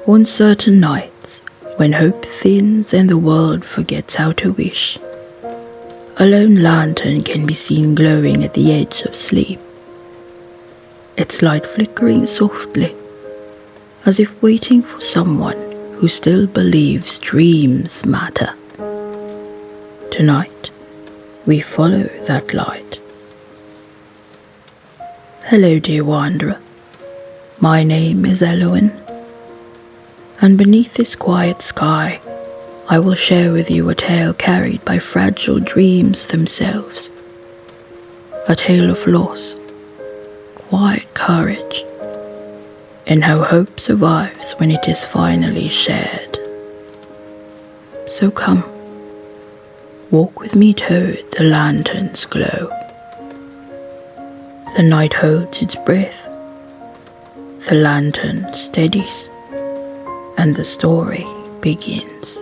On certain nights, when hope thins and the world forgets how to wish, a lone lantern can be seen glowing at the edge of sleep, its light flickering softly, as if waiting for someone who still believes dreams matter. Tonight, we follow that light. Hello, dear wanderer. My name is Eloin, and beneath this quiet sky, I will share with you a tale carried by fragile dreams themselves. A tale of loss, quiet courage, and how hope survives when it is finally shared. So come, walk with me toward the lantern's glow. The night holds its breath, the lantern steadies, and the story begins.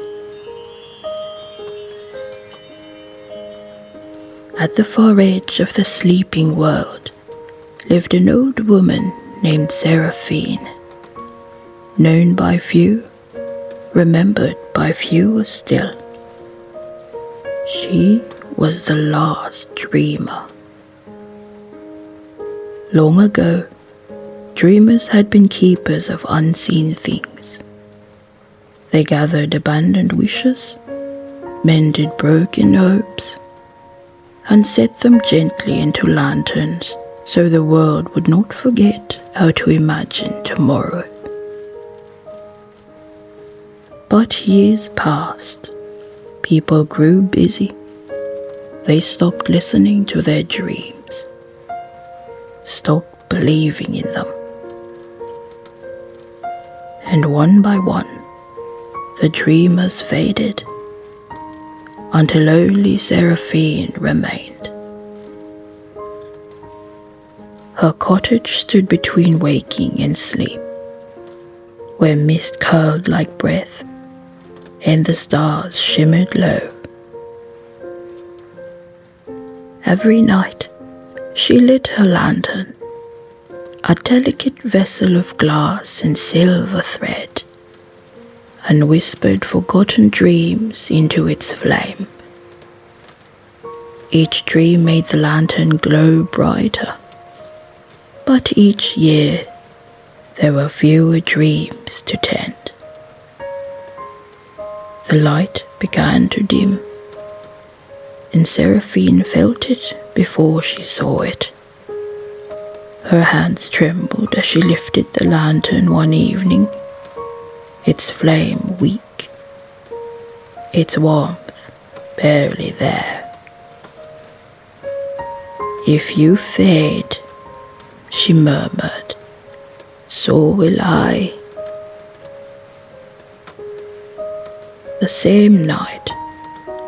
At the far edge of the sleeping world lived an old woman named Seraphine, known by few, remembered by fewer still. She was the last dreamer. Long ago, dreamers had been keepers of unseen things. They gathered abandoned wishes, mended broken hopes, and set them gently into lanterns so the world would not forget how to imagine tomorrow. But years passed. People grew busy. They stopped listening to their dreams, stopped believing in them. And one by one, the dreamers faded, until only Seraphine remained. Her cottage stood between waking and sleep, where mist curled like breath, and the stars shimmered low. Every night, she lit her lantern, a delicate vessel of glass and silver thread, and whispered forgotten dreams into its flame. Each dream made the lantern glow brighter, but each year there were fewer dreams to tend. The light began to dim, and Seraphine felt it before she saw it. Her hands trembled as she lifted the lantern one evening, its flame weak, its warmth barely there. "If you fade," she murmured, "so will I." The same night,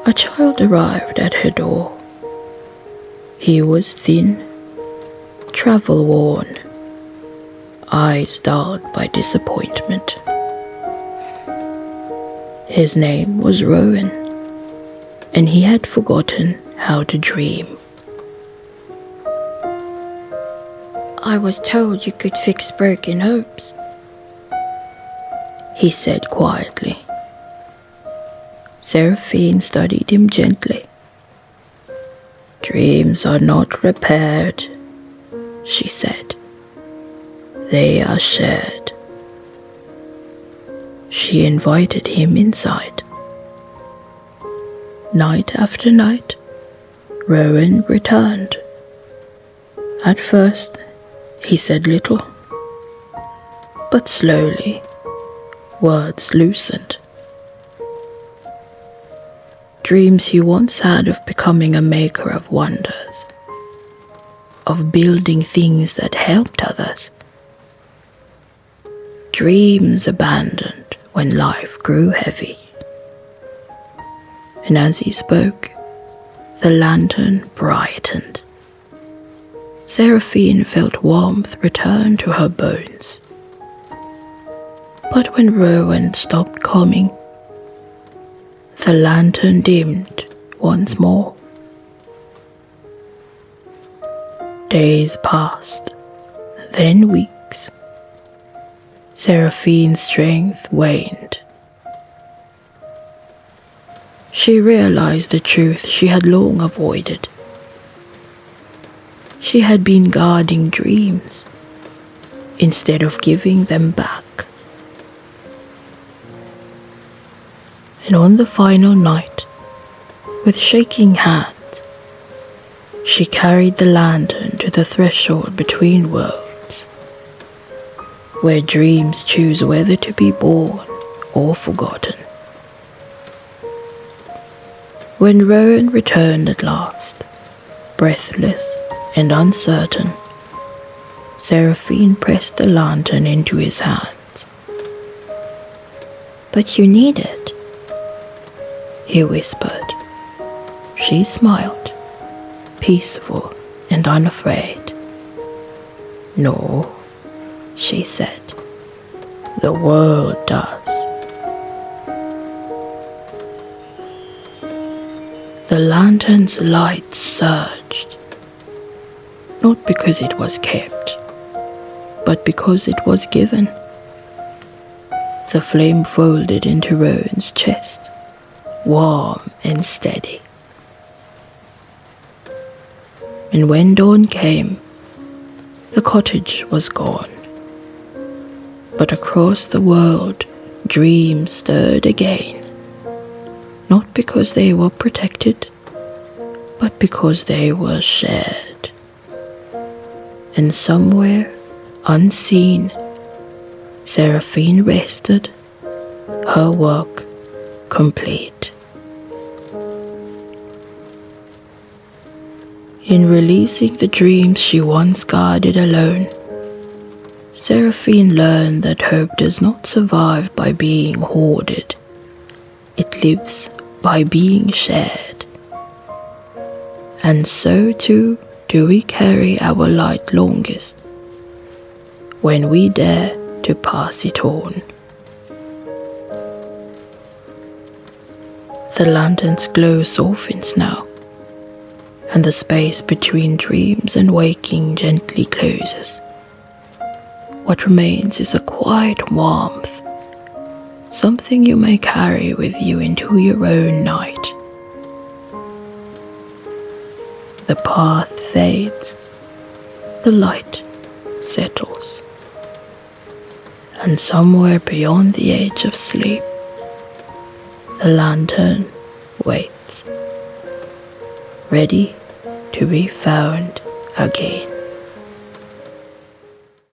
a child arrived at her door. He was thin, travel-worn, eyes dulled by disappointment. His name was Rowan, and he had forgotten how to dream. "I was told you could fix broken hopes," he said quietly. Seraphine studied him gently. "Dreams are not repaired," she said. "They are shared." She invited him inside. Night after night, Rowan returned. At first, he said little, but slowly, words loosened. Dreams he once had of becoming a maker of wonders, of building things that helped others. Dreams abandoned when life grew heavy. And as he spoke, the lantern brightened. Seraphine felt warmth return to her bones. But when Rowan stopped coming, the lantern dimmed once more. Days passed, then weeks. Seraphine's strength waned. She realized the truth she had long avoided. She had been guarding dreams instead of giving them back. And on the final night, with shaking hands, she carried the lantern to the threshold between worlds, where dreams choose whether to be born or forgotten. When Rowan returned at last, breathless and uncertain, Seraphine pressed the lantern into his hands. "But you need it," he whispered. She smiled, peaceful and unafraid. "No," she said, "the world does." The lantern's light surged, not because it was kept, but because it was given. The flame folded into Rowan's chest, warm and steady. And when dawn came, the cottage was gone. But across the world, dreams stirred again, not because they were protected, but because they were shared. And somewhere, unseen, Seraphine rested, her work complete. In releasing the dreams she once guarded alone, Seraphine learned that hope does not survive by being hoarded. It lives by being shared. And so too do we carry our light longest, when we dare to pass it on. The lantern's glow softens now, and the space between dreams and waking gently closes. What remains is a quiet warmth, something you may carry with you into your own night. The path fades, the light settles, and somewhere beyond the edge of sleep, the lantern waits, ready to be found again.